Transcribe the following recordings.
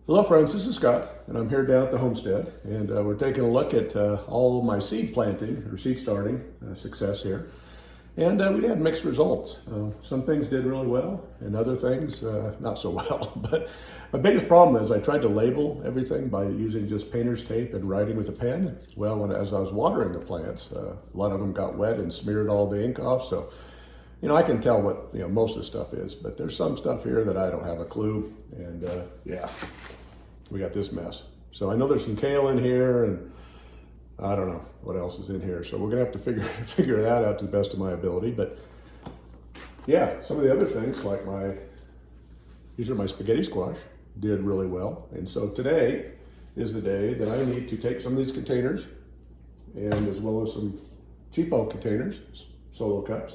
Hello friends, this is Scott, and I'm here down at the Homestead, and we're taking a look at all of my seed planting or seed starting success here. And we had mixed results. Some things did really well, and other things not so well. But my biggest problem is I tried to label everything by using just painter's tape and writing with a pen. Well, as I was watering the plants, a lot of them got wet and smeared all the ink off. So, I can tell what most of the stuff is, but there's some stuff here that I don't have a clue. And yeah, we got this mess. So I know there's some kale in here, and I don't know what else is in here. So we're gonna have to figure that out to the best of my ability. But yeah, some of the other things like these are my spaghetti squash, did really well. And so today is the day that I need to take some of these containers, and as well as some cheapo containers, solo cups,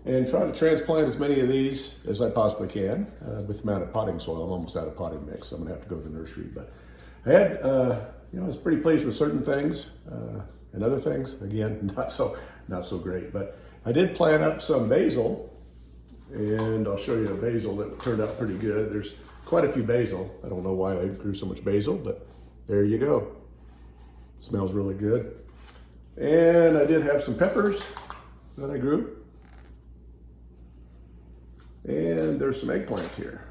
and try to transplant as many of these as I possibly can with the amount of potting soil. I'm almost out of potting mix, so I'm gonna have to go to the nursery. But I had, I was pretty pleased with certain things, and other things, again, not so great. But I did plant up some basil, and I'll show you a basil that turned out pretty good. There's quite a few basil. I don't know why I grew so much basil, but there you go. Smells really good. And I did have some peppers that I grew. And there's some eggplant here.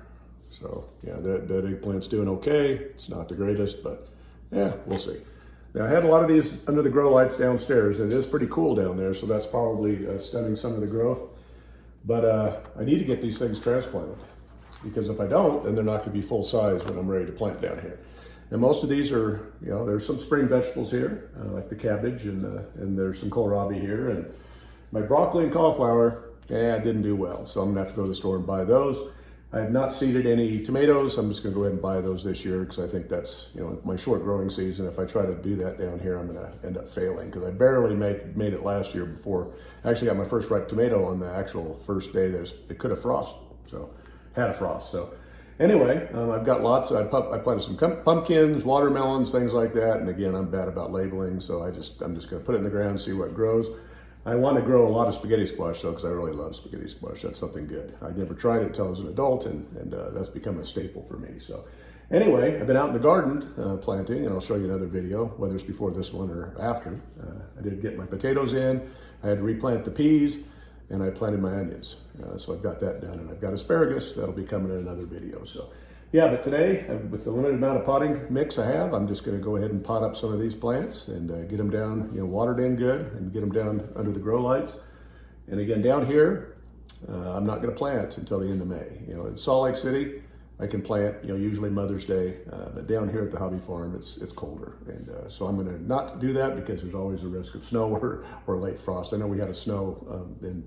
So yeah, that eggplant's doing okay. It's not the greatest, but yeah, we'll see. Now I had a lot of these under the grow lights downstairs, and it is pretty cool down there, so that's probably stunning some of the growth. But I need to get these things transplanted, because if I don't, then they're not gonna be full size when I'm ready to plant down here. And most of these are, there's some spring vegetables here, like the cabbage, and there's some kohlrabi here, and my broccoli and cauliflower, it didn't do well. So I'm gonna have to go to the store and buy those. I have not seeded any tomatoes. I'm just gonna go ahead and buy those this year, because I think that's, my short growing season. If I try to do that down here, I'm gonna end up failing, because I barely made it last year before I actually got my first ripe tomato on the actual first day. It could have had a frost. So anyway, I've got lots. I planted some pumpkins, watermelons, things like that. And again, I'm bad about labeling, so I'm just gonna put it in the ground and see what grows. I want to grow a lot of spaghetti squash though, because I really love spaghetti squash. That's something good. I never tried it until I was an adult, and that's become a staple for me. So anyway, I've been out in the garden planting, and I'll show you another video, whether it's before this one or after. I did get my potatoes in. I had to replant the peas, and I planted my onions. So I've got that done, and I've got asparagus. That'll be coming in another video. So yeah, but today, with the limited amount of potting mix I have, I'm just gonna go ahead and pot up some of these plants and get them down, watered in good, and get them down under the grow lights. And again, down here, I'm not gonna plant until the end of May. In Salt Lake City, I can plant, usually Mother's Day, but down here at the hobby farm, it's colder. And so I'm gonna not do that, because there's always a risk of snow or late frost. I know we had a snow, I think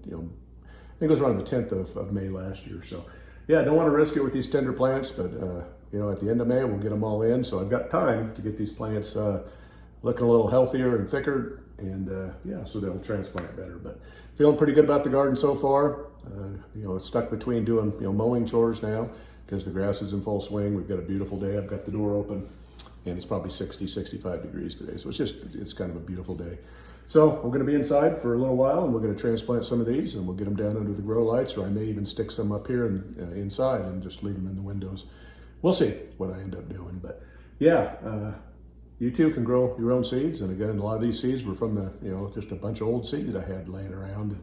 it was around the 10th of May last year. So yeah, I don't want to risk it with these tender plants, but at the end of May, we'll get them all in. So I've got time to get these plants looking a little healthier and thicker, and yeah, so they'll transplant better. But feeling pretty good about the garden so far. It's stuck between doing mowing chores now, because the grass is in full swing. We've got a beautiful day. I've got the door open, and it's probably 60, 65 degrees today. So it's kind of a beautiful day. So we're going to be inside for a little while, and we're going to transplant some of these, and we'll get them down under the grow lights, or I may even stick some up here and inside and just leave them in the windows. We'll see what I end up doing. But yeah, you too can grow your own seeds. And again, a lot of these seeds were from just a bunch of old seed I had laying around,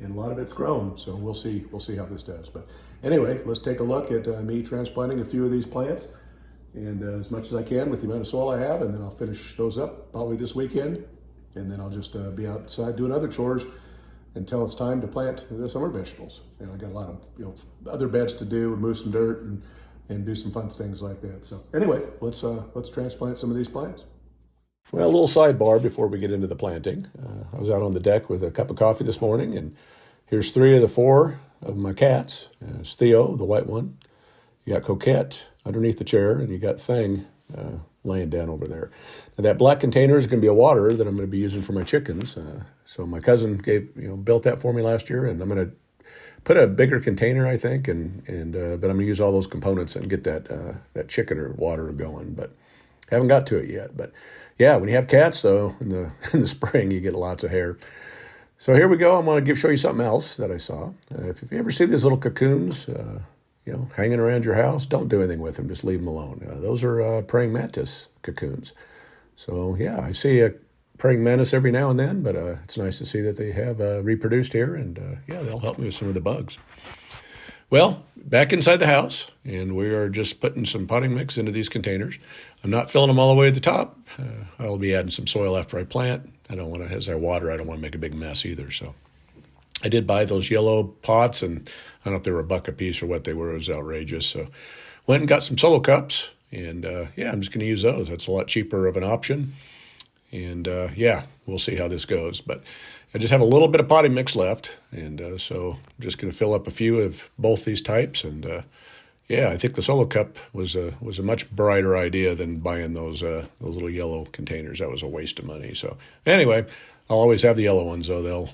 and a lot of it's grown. So we'll see how this does. But anyway, let's take a look at me transplanting a few of these plants, and as much as I can with the amount of soil I have, and then I'll finish those up probably this weekend. And then I'll just be outside doing other chores until it's time to plant the summer vegetables. I got a lot of other beds to do, remove some dirt, and do some fun things like that. So anyway, let's transplant some of these plants. Well, a little sidebar before we get into the planting. I was out on the deck with a cup of coffee this morning, and here's 3 of the 4 of my cats. It's Theo, the white one. You got Coquette underneath the chair, and you got Thing laying down over there. Now, that black container is going to be a water that I'm going to be using for my chickens. So my cousin built that for me last year, and I'm going to put a bigger container, I think, but I'm going to use all those components and get that chicken or water going. But haven't got to it yet. But yeah, when you have cats, though, in the spring, you get lots of hair. So here we go. I'm going to show you something else that I saw. If you ever see these little cocoons, hanging around your house, don't do anything with them. Just leave them alone. Those are praying mantis cocoons. So yeah, I see a praying mantis every now and then, but it's nice to see that they have reproduced here, and yeah, they'll help me with some of the bugs. Well, back inside the house, and we are just putting some potting mix into these containers. I'm not filling them all the way at the top. I'll be adding some soil after I plant. I don't want to, as I water, I don't want to make a big mess either. So I did buy those yellow pots, and I don't know if they were $1 a piece or what they were. It was outrageous. So went and got some solo cups, and yeah, I'm just going to use those. That's a lot cheaper of an option. And yeah, we'll see how this goes. But I just have a little bit of potting mix left, and so I'm just going to fill up a few of both these types. And yeah, I think the solo cup was a much brighter idea than buying those little yellow containers. That was a waste of money. So anyway, I'll always have the yellow ones, though.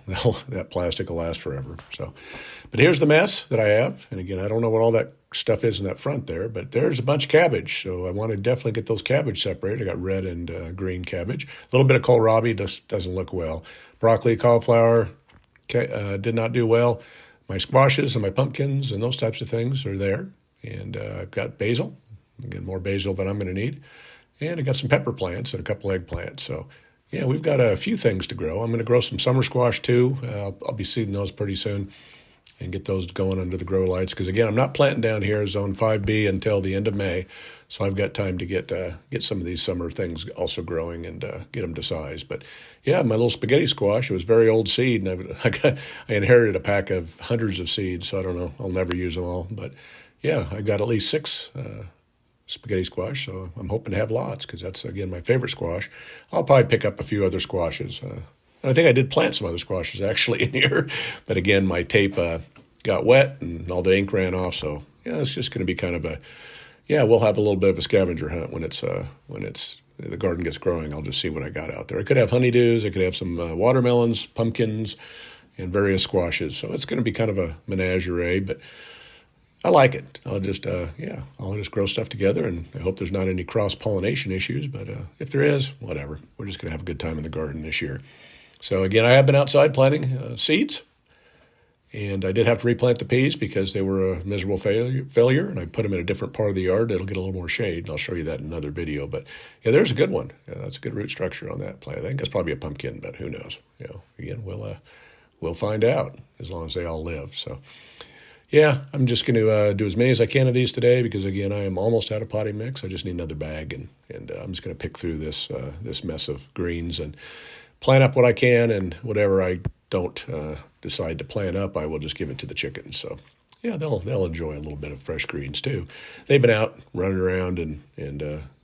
That plastic will last forever. So, but here's the mess that I have. And again, I don't know what all that stuff is in that front there, but there's a bunch of cabbage. So I want to definitely get those cabbage separated. I got red and green cabbage. A little bit of kohlrabi doesn't look well. Broccoli, cauliflower did not do well. My squashes and my pumpkins and those types of things are there. And I've got basil, again, more basil than I'm going to need. And I got some pepper plants and a couple eggplants. So yeah, we've got a few things to grow. I'm going to grow some summer squash too. I'll be seeding those pretty soon and get those going under the grow lights. Because again, I'm not planting down here zone 5B until the end of May. So I've got time to get some of these summer things also growing and get them to size. But yeah, my little spaghetti squash, it was very old seed. And I inherited a pack of hundreds of seeds. So I don't know, I'll never use them all. But yeah, I got at least 6 spaghetti squash, so I'm hoping to have lots because that's, again, my favorite squash. I'll probably pick up a few other squashes. And I think I did plant some other squashes actually in here, but again, my tape got wet and all the ink ran off, so yeah, it's just going to be kind of we'll have a little bit of a scavenger hunt when the garden gets growing. I'll just see what I got out there. I could have honeydews, I could have some watermelons, pumpkins, and various squashes, so it's going to be kind of a menagerie, but I like it. I'll just grow stuff together, and I hope there's not any cross-pollination issues, but if there is, whatever. We're just going to have a good time in the garden this year. So again, I have been outside planting seeds, and I did have to replant the peas because they were a miserable failure, and I put them in a different part of the yard. It'll get a little more shade, and I'll show you that in another video. But yeah, there's a good one. Yeah, that's a good root structure on that plant. I think that's probably a pumpkin, but who knows? Again, we'll find out as long as they all live. So yeah, I'm just going to do as many as I can of these today because, again, I am almost out of potting mix. I just need another bag, and I'm just going to pick through this mess of greens and plant up what I can, and whatever I don't decide to plant up, I will just give it to the chickens. So, yeah, they'll enjoy a little bit of fresh greens, too. They've been out running around and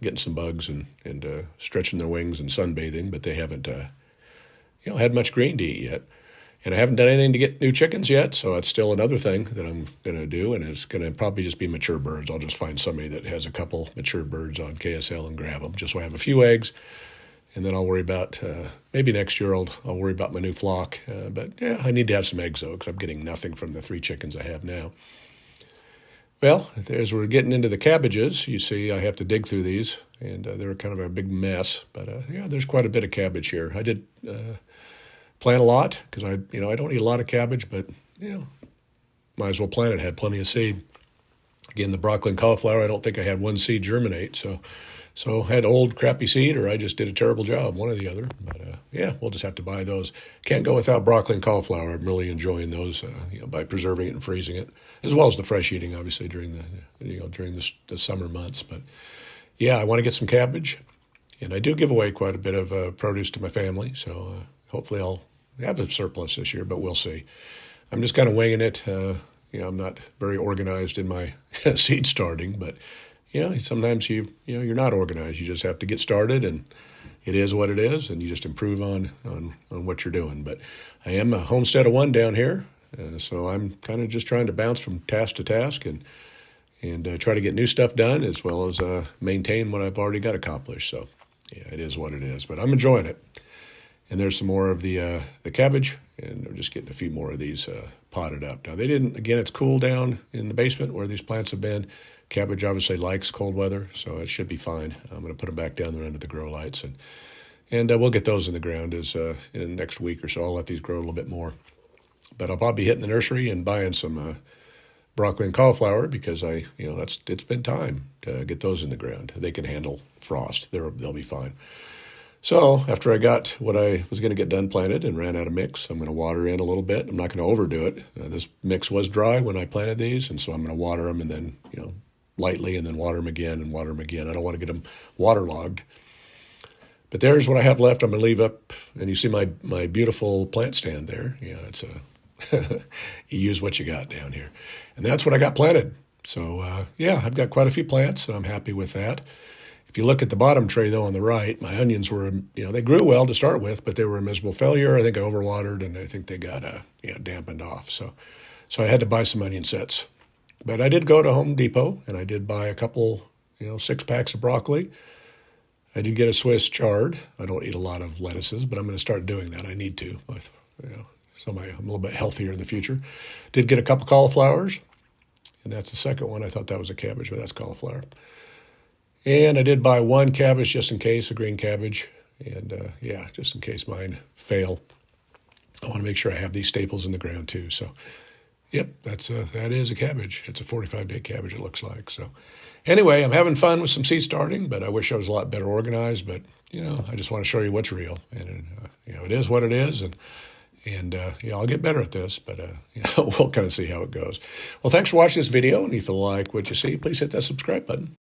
getting some bugs and stretching their wings and sunbathing, but they haven't had much green to eat yet. And I haven't done anything to get new chickens yet, so that's still another thing that I'm going to do, and it's going to probably just be mature birds. I'll just find somebody that has a couple mature birds on KSL and grab them, just so I have a few eggs, and then I'll worry about, maybe next year I'll worry about my new flock. But yeah, I need to have some eggs, though, because I'm getting nothing from the 3 chickens I have now. Well, as we're getting into the cabbages, you see I have to dig through these, and they're kind of a big mess, but yeah, there's quite a bit of cabbage here. I did plant a lot because I don't eat a lot of cabbage, but might as well plant it. Had plenty of seed. Again, the broccoli and cauliflower, I don't think I had one seed germinate, so I had old crappy seed, or I just did a terrible job, one or the other. But yeah, we'll just have to buy those. Can't go without broccoli and cauliflower. I'm really enjoying those by preserving it and freezing it, as well as the fresh eating, obviously during the summer months. But yeah, I want to get some cabbage, and I do give away quite a bit of produce to my family, so hopefully I'll have a surplus this year, but we'll see. I'm just kind of winging it. I'm not very organized in my seed starting, but sometimes you're not organized. You just have to get started, and it is what it is, and you just improve on what you're doing. But I am a Homestead of 1 down here, so I'm kind of just trying to bounce from task to task and try to get new stuff done, as well as maintain what I've already got accomplished. So yeah, it is what it is, but I'm enjoying it. And there's some more of the cabbage, and we're just getting a few more of these potted up. Now, it's cool down in the basement where these plants have been. Cabbage obviously likes cold weather, so it should be fine. I'm going to put them back down there under the grow lights, and we'll get those in the ground in the next week or so. I'll let these grow a little bit more. But I'll probably be hitting the nursery and buying some broccoli and cauliflower because it's been time to get those in the ground. They can handle frost. They'll be fine. So after I got what I was going to get done planted and ran out of mix, I'm going to water in a little bit. I'm not going to overdo it. This mix was dry when I planted these, and so I'm going to water them and then, lightly, and then water them again and water them again. I don't want to get them waterlogged. But there's what I have left. I'm going to leave up, and you see my beautiful plant stand there. It's you use what you got down here. And that's what I got planted. So, I've got quite a few plants, and I'm happy with that. If you look at the bottom tray, though, on the right, my onions were, they grew well to start with, but they were a miserable failure. I think I overwatered, and I think they got dampened off. So I had to buy some onion sets. But I did go to Home Depot, and I did buy a couple, 6 packs of broccoli. I did get a Swiss chard. I don't eat a lot of lettuces, but I'm going to start doing that. I need to, so I'm a little bit healthier in the future. Did get a couple cauliflowers, and that's the second one. I thought that was a cabbage, but that's cauliflower. And I did buy 1 cabbage just in case, a green cabbage. And just in case mine fail. I want to make sure I have these staples in the ground too. So, yep, that is a cabbage. It's a 45-day cabbage, it looks like. So anyway, I'm having fun with some seed starting, but I wish I was a lot better organized. But, I just want to show you what's real. And, it is what it is. And I'll get better at this, but we'll kind of see how it goes. Well, thanks for watching this video. And if you like what you see, please hit that subscribe button.